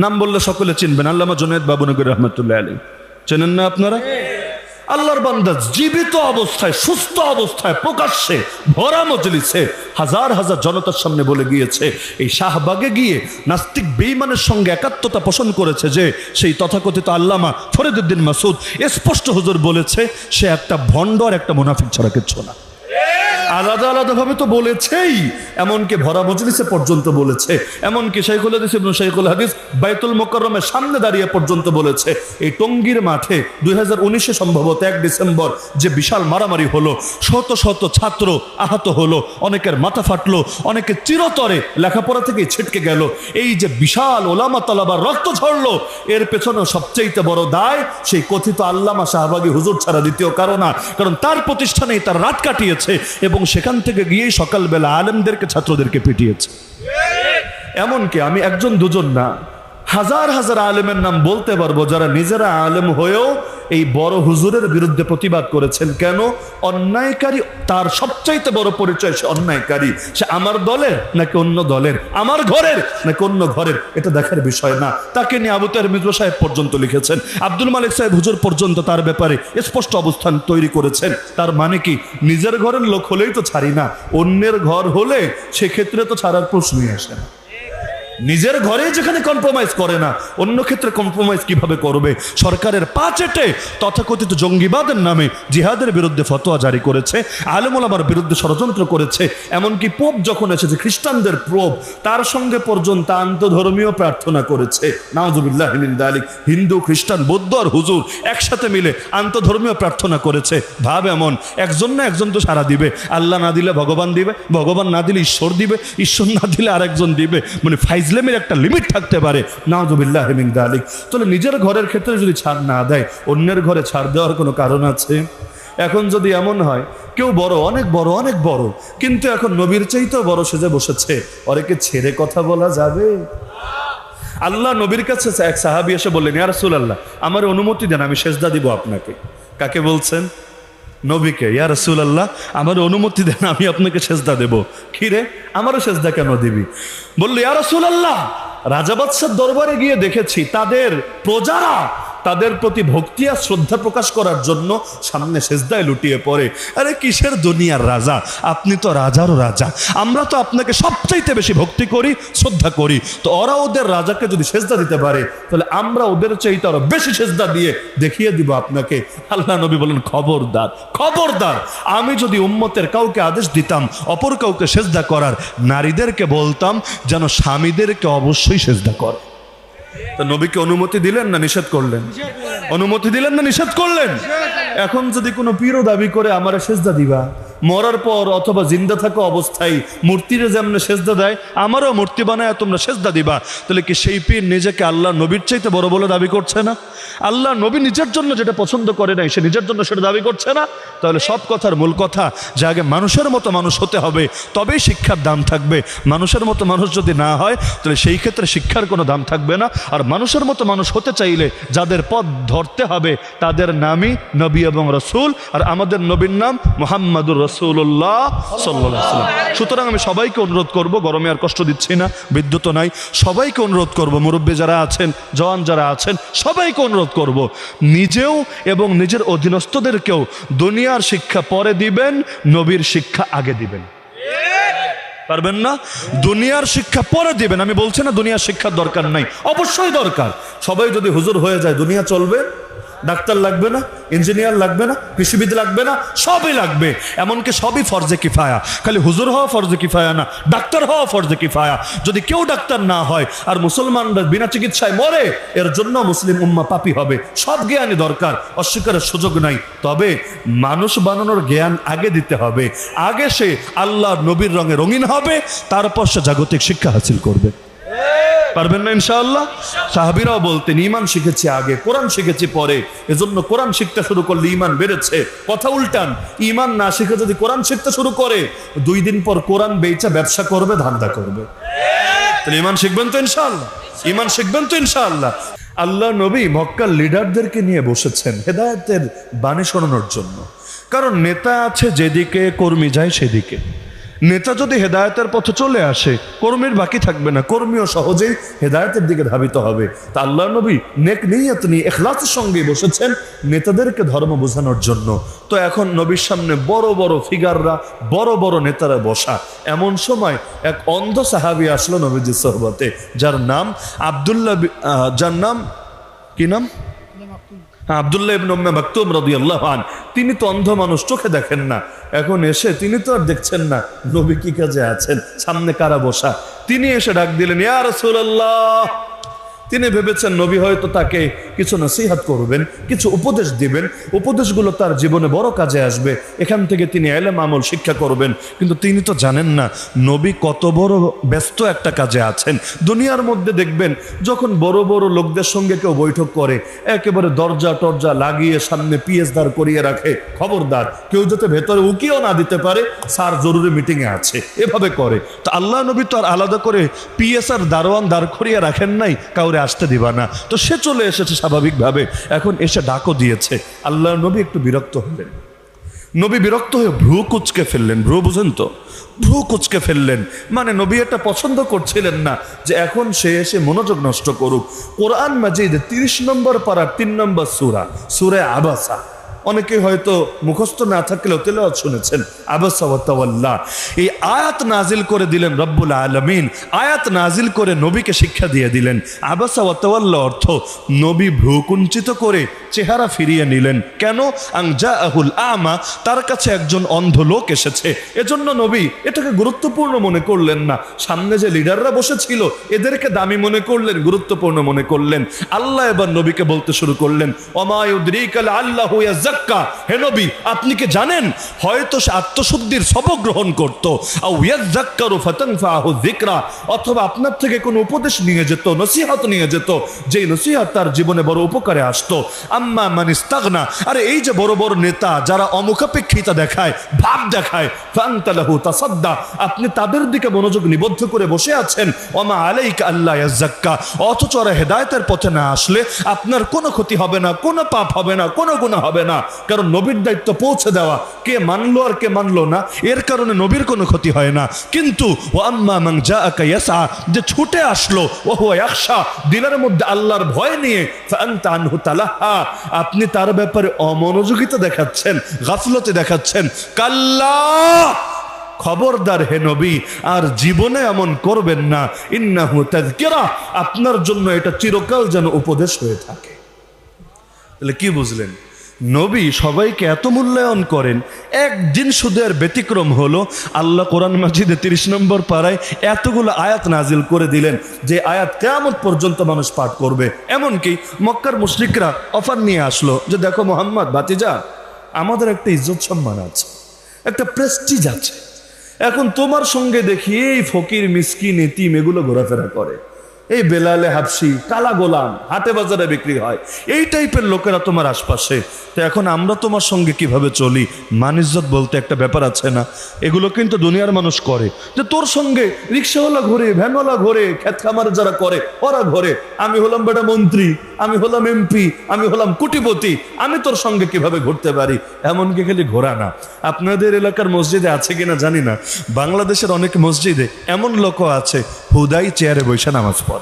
নাম বললে সকলে চিনবেন, আল্লামা জুনায়েদ বাবুনগরী রহমতুল্লাহ আলাইহি। চেনেন না আপনারা? আল্লাহর বান্দা জীবিত অবস্থায়, সুস্থ অবস্থায়, প্রকাশ্যে ভরা মজলিসে হাজার হাজার জনতার সামনে বলে গিয়েছে, এই শাহবাগে গিয়ে নাস্তিক বেঈমানের সঙ্গে একাত্মতা পোষণ করেছে যে সেই তথাকথিত আল্লামা ফরিদউদ্দীন মাসুদ। স্পষ্ট হুজুর বলেছে সে একটা ভণ্ড আর একটা মুনাফিক ছাড়া কিচ্ছু না। আলাদা আলাদাভাবে তো বলেছেই, এমনকি ভরা মজলিসে পর্যন্ত বলেছে, এমনকি শাইখুল হাদিস ইবনে শাইখুল হাদিস বাইতুল মুকাররমের সামনে দাঁড়িয়ে পর্যন্ত বলেছে। এই টঙ্গীর মাঠে 2019-এ সম্ভবত 1 ডিসেম্বর যে বিশাল মারামারি হলো, শত শত ছাত্র আহত হলো, অনেকের মাথা ফাটলো, অনেকে চিরতরে লেখাপড়া থেকেই ছিটকে গেল, এই যে বিশাল ওলামা তালাবার রক্ত ঝরলো, এর পেছনে সবচেয়ে বড় দায় সেই কথিত আল্লামা শাহবাগী হুজুর ছাড়া দ্বিতীয় কারণ না। কারণ তার প্রতিষ্ঠানেই তার রাত কাটিয়েছে এবং সেখান থেকে গিয়েই সকালবেলা আলেমদেরকে, ছাত্রদেরকে পিটিয়েছে। এমনকি আমি একজন দুজন না, হাজার হাজার আলেমের নাম বলতে পারবো যারা নিজেরা আলেম হয়েও এই বড় হুজুরের বিরুদ্ধে প্রতিবাদ করেছেন। কেন? অন্যায়কারী তার সবচাইতে বড় পরিচয় সে অন্যায়কারী। সে আমার দলের নাকি অন্য দলের, আমার ঘরের নাকি অন্য ঘরের, এটা দেখার বিষয় না। তাকে নিয়ে আবু তাহের মির্জা সাহেব পর্যন্ত লিখেছেন, আব্দুল মালিক সাহেব হুজুর পর্যন্ত তার ব্যাপারে স্পষ্ট অবস্থান তৈরি করেছেন। তার মানে কি, নিজের ঘরের লোক হলেই তো ছাড়ি না, অন্যের ঘর হলে সেক্ষেত্রে তো ছাড়ার প্রশ্নই আসে না। নিজের ঘরে যেখানে কম্প্রোমাইজ করে না, অন্য ক্ষেত্রে কম্প্রোমাইজ কিভাবে করবে? সরকারের পা চেটে তথাকথিত জঙ্গিবাদের নামে জিহাদের বিরুদ্ধে ফতোয়া জারি করেছে, আলেম ওলামার বিরুদ্ধে ষড়যন্ত্র করেছে। এমনকি পোপ যখন এসেছে, খ্রিস্টানদের পোপ, তার সঙ্গে পর্যন্ত আন্তধর্মীয় প্রার্থনা করেছে। নাউজুবিল্লাহি মিন যালিক। হিন্দু, খ্রিস্টান, বৌদ্ধ আর হুজুর একসাথে মিলে আন্তধর্মীয় প্রার্থনা করেছে। ভাব এমন, একজন না একজন তো সারা দিবে। আল্লাহ না দিলে ভগবান দিবে, ভগবান না দিলে ঈশ্বর দিবে, ঈশ্বর না দিলে আরেকজন দিবে। মানে ফাইজলামের একটা লিমিট থাকতে পারে। নাউজুবিল্লাহি মিন যালিক। তাহলে নিজের ঘরের ক্ষেত্রে যদি ছাড় না দেয়, অন্যের ঘরে ছাড় দেওয়ার কোনো কারণ আছে? এখন যদি এমন হয় কেউ বড়, অনেক বড়, অনেক বড়, কিন্তু এখন নবীর চাইতেও বড় সেজে বসেছে, ওরেকে ছেড়ে কথা বলা যাবে? আল্লাহ নবীর কাছে এক সাহাবী এসে বললেন, ইয়া রাসূলুল্লাহ, আমার অনুমতি দেন, আমি সেজদা দিব আপনাকে। কাকে বলছেন? নবীকে। ইয়া রাসূলুল্লাহ, আমার অনুমতি দেন, আমি আপনাকে সেজদা দেব। কি রে, আমারও সেজদা কেন দিবি? বলল, ইয়া রাসূলুল্লাহ, রাজা বাদশার দরবারে গিয়ে দেখেছি তাদের প্রজারা তাদের প্রতি ভক্তি আর শ্রদ্ধা প্রকাশ করার জন্য সামনে সেজদায় লুটিয়ে পড়ে। আরে কিসের দুনিয়ার রাজা? আপনি তো রাজারও রাজা। আমরা তো আপনাকে সবচাইতে বেশি ভক্তি করি, শ্রদ্ধা করি। তো ওরা ওদের রাজাকে যদি সেজদা দিতে পারে, তাহলে আমরা ওদের চাইতে আরো বেশি সেজদা দিয়ে দেখিয়ে দিব আপনাকে। আল্লাহ নবী বলেন, খবরদার, খবরদার, আমি যদি উম্মতের কাউকে আদেশ দিতাম অপর কাউকে সেজদা করার, নারীদেরকে বলতাম যেন স্বামীদেরকে অবশ্যই সেজদা করে। তো নবীকে অনুমতি দিলেন না নিষেধ করলেন? অনুমতি দিলেন না নিষেধ করলেন? এখন যদি কোনো পীরও দাবি করে আমারে সেজদা দিবা, মরার পর অথবা জিন্দা থাকা অবস্থায় মূর্তিরে যেমন সেজদা দেয়, আমারও মূর্তি বানায় তোমরা সেজদা দিবা, তাহলে কি সেই পীর নিজেকে আল্লাহ নবীর চাইতে বড় বলে দাবি করছে না? আল্লাহ নবী নিজের জন্য যেটা পছন্দ করে নাই, সে নিজের জন্য সেটা দাবি করছে না? তাহলে সব কথার মূল কথা যে আগে মানুষের মতো মানুষ হতে হবে, তবেই শিক্ষার দাম থাকবে। মানুষের মতো মানুষ যদি না হয়, তাহলে সেই ক্ষেত্রে শিক্ষার কোনো দাম থাকবে না। আর মানুষের মতো মানুষ হতে চাইলে যাদের পথ ধরতে হবে তাদের নামই নবী এবং রাসূল, আর আমাদের নবীর নাম মুহাম্মাদুর রাসূলুল্লাহ সাল্লাল্লাহু আলাইহি ওয়াসাল্লাম। সুতরাং আমি সবাইকে অনুরোধ করব, গরমে আর কষ্ট দিচ্ছি না, বিদ্যুৎ নাই, সবাইকে অনুরোধ করব, মুরব্বী যারা আছেন, জওয়ান যারা আছেন, সবাইকে অনুরোধ করব, নিজেও এবং নিজের অধীনস্থদেরকেও দুনিয়ার শিক্ষা পরে দিবেন, নবীর শিক্ষা আগে দিবেন। পারবেন না? দুনিয়ার শিক্ষা পরে দিবেন। আমি বলছি না দুনিয়ার শিক্ষার দরকার নাই, অবশ্যই দরকার। সবাই যদি হুজুর হয়ে যায়, দুনিয়া চলবে? ডাক্তার লাগবে না, ইঞ্জিনিয়ার লাগবে না, কৃষিবিদ লাগবে না, সবই লাগবে। এমনকি সবই ফরজে কিফায়া। খালি হুজুর হওয়া ফরজে কিফায়া না, ডাক্তার হওয়া ফরজে কিফায়া। যদি কেউ ডাক্তার না হয় আর মুসলমানরা বিনা চিকিৎসায় মরে, এর জন্য মুসলিম উম্মাহ পাপী হবে। সব জ্ঞানই দরকার, অস্বীকারের সুযোগ নাই। তবে মানুষ বানানোর জ্ঞান আগে দিতে হবে। আগে সে আল্লাহ নবীর রঙে রঙিন হবে, তারপর সে জাগতিক শিক্ষা হাসিল করবে। পারবেন না ইনশাআল্লাহ? সাহাবীরাও বলতেন, ঈমান শিখেছি আগে, কোরআন শিখেছি পরে। এজন্য কোরআন শিখতে শুরু করলে ঈমান বেড়েছে। কথা উল্টান, ঈমান না শিখে যদি কোরআন শিখতে শুরু করে, 2 দিন পর কোরআন বেচা ব্যবসা করবে, ধান্দা করবে। তাহলে ঈমান শিখবেন তো ইনশাআল্লাহ? ঈমান শিখবেন তো ইনশাআল্লাহ? আল্লাহ নবী মক্কার লিডারদেরকে নিয়ে বসেছেন হেদায়েতের বাণী শোনানোর জন্য। কারণ নেতা আছে যেদিকে, কর্মী যায় সেদিকে। নেতা যদি হেদায়েতের পথে চলে আসে, কর্মীর বাকি থাকবে না, কর্মীও সহজেই হেদায়েতের দিকে ধাবিত হবে। তা আল্লাহ নবী নেক নিয়ত নিয়ে ইখলাসের সঙ্গে বসেছেন নেতাদেরকে ধর্ম বোঝানোর জন্য। তো এখন নবীর সামনে বড় বড় ফিগাররা, বড় বড় নেতারা বসা। এমন সময় এক অন্ধ সাহাবী আসলো নবীজির সোহবতে, যার নাম যার নাম কি নাম? আব্দুল্লাহ ইবনে উম্মে মাকতুম রাদিয়াল্লাহু আনহু। তিনি তো অন্ধ মানুষ, চোখে দেখেন না। এখন এসে তিনি তো আর দেখছেন না নবী কি কাজে আছেন, সামনে কারা বসা। তিনি এসে ডাক দিলেন, ইয়া রাসূলুল্লাহ। তিনি ভেবেছেন নবী হয়তো তাকে কিছু নসিহত করবেন, কিছু উপদেশ দিবেন, উপদেশগুলো তার জীবনে বড় কাজে আসবে, এখান থেকে তিনি ইলম আমল শিক্ষা করবেন। কিন্তু তিনি তো জানেন না নবী কত বড় ব্যস্ত একটা কাজে আছেন। দুনিয়ার মধ্যে দেখবেন যখন বড় বড় লোকদের সঙ্গে কেউ বৈঠক করে, একেবারে দরজা টরজা লাগিয়ে সামনে পিএস দাঁড় করিয়ে রাখে, খবরদার কেউ যাতে ভেতরে উকিও না দিতে পারে, স্যার জরুরি মিটিংয়ে আছে, এভাবে করে। তো আল্লাহ নবী তো আর আলাদা করে পিএস আর দারোয়ান দাঁড় করিয়ে রাখেন নাই, কাউরে আসতে দিবা না। তো সে চলে এসেছে স্বাভাবিকভাবে, এখন এসে ডাকও দিয়েছে। আল্লাহ নবী একটু বিরক্ত হলেন। নবী বিরক্ত হয়ে ভ্রু কুচকে ফেললেন। ভ্রু বুঝেন তো? ভ্রু কুচকে ফেললেন মানে নবী এটা পছন্দ করছিলেন না যে এখন সে এসে মনোযোগ নষ্ট করুক। কোরআন মাজিদ 30 নম্বর পারার 3 নম্বর সূরা, সূরা আবাসা। অনেকে হয়তো মুখস্থ না থাকলেও তেলাওয়াত শুনেছেন। আবাসা ওয়া তাওয়াল্লা, এই আয়াত নাজিল করে দিলেন রব্বুল আলামিন। আয়াত নাজিল করে নবীকে শিক্ষা দিয়ে দিলেন। আবাসা ওয়া তাওয়াল্লা অর্থ নবী ভ্রু কুঞ্চিত করে চেহারা ফিরিয়ে নিলেন। কেন? আন জাআহুল আমা, তার কাছে একজন অন্ধ লোক এসেছে। এজন্য নবী এটাকে গুরুত্বপূর্ণ মনে করলেন না। সামনে যে লিডাররা বসেছিল এদেরকে দামি মনে করলেন, গুরুত্বপূর্ণ মনে করলেন। আল্লাহ এবার নবীকে বলতে শুরু করলেন, ওমা ইউদরিকা লাআল্লাহু ইয়াযাক্কা, হে নবী আপনি কি জানেন হয়তো সে আত্মশুদ্ধির সবক গ্রহণ করত, আও ইয়াযাক্কারু ফাতানফাহু যিকরা, অথবা আপনার থেকে কোনো উপদেশ নিয়ে যেত, নসিহত নিয়ে যেত, যেই নসিহত তার জীবনে বড় উপকারে আসতো। আম্মা মান ইস্তাগনা, আরে এই যে বড় বড় নেতা যারা অমুখাপেক্ষিতা দেখায়, ভাব দেখায়, ফাআনতা লাহু তাসাদ্দা, আপনি তাদের দিকে মনোযোগ নিবদ্ধ করে বসে আছেন। ওমা আলাইকা আল্লা ইয়াযাক্কা, অথচ ওরা হেদায়েতের পথে না আসলে আপনার কোনো ক্ষতি হবে না, কোনো পাপ হবে না, কোনো গুনাহ হবে না। কারণ নবীর দায়িত্ব পৌঁছে দেওয়া, কে মানলো আর কে মানলো না এর কারণে নবীর কোনো ক্ষতি হয় না। কিন্তু ওয়া আম্মা মান জাআকা ইয়াসআ, যে ছুটে আসলো, ওয়া হুয়া ইয়াখশা, দিলের মধ্যে আল্লাহর ভয় নিয়ে, ফাআনতা আনহু তালাহা, আপনি তার ব্যাপারে অমনোযোগিতা দেখাচ্ছেন, গাফলতে দেখাচ্ছেন। কাল্লা, খবরদার হে নবী, আর জীবনে এমন করবেন না। ইন্নাহু তাযকিরা, আপনার জন্য এটা চিরকাল যেন উপদেশ হয়ে থাকে। তাহলে কি বুঝলেন? নবী সবাইকে এত মূল্যায়ন করেন। একদিন শুধু এর ব্যতিক্রম হলো, আল্লাহ কোরআন মাজিদে 30 নম্বর পারায় এতগুলো আয়াত নাজিল করে দিলেন যে আয়াত কিয়ামত পর্যন্ত মানুষ পাঠ করবে। এমনকি মক্কার মুশরিকরা অফার নিয়ে আসলো যে দেখো মুহাম্মদ ভাতিজা, আমাদের একটা ইজ্জত সম্মান আছে, একটা প্রেস্টিজ আছে। এখন তোমার সঙ্গে দেখি এই ফকির মিসকিন এতিম এগুলো ঘোরাফেরা করে, এই বেলালে হাবশি, কালা গোলাম হাটে বাজারে বিক্রি হয়, এই টাইপের লোকেরা তোমার আশপাশে। তো এখন আমরা তোমার সঙ্গে কিভাবে চলি? মান-ইজ্জত বলতে একটা ব্যাপার আছে না? এগুলো কিন্তু দুনিয়ার মানুষ করে, যে তোর সঙ্গে রিক্সাওয়ালা ঘোরে, ভ্যানওয়ালা ঘোরে, খেত খামার যারা করে ওরা ঘোরে, আমি হলাম বেটা মন্ত্রী, আমি হলাম এমপি, আমি হলাম কোটিপতি, আমি তোর সঙ্গে কিভাবে ঘুরতে পারি? এমনকি খালি ঘোরা না, আপনাদের এলাকার মসজিদে আছে কিনা জানি না, বাংলাদেশের অনেক মসজিদে এমন লোকও আছে হুদাই চেয়ারে বসে নামাজ পড়ে।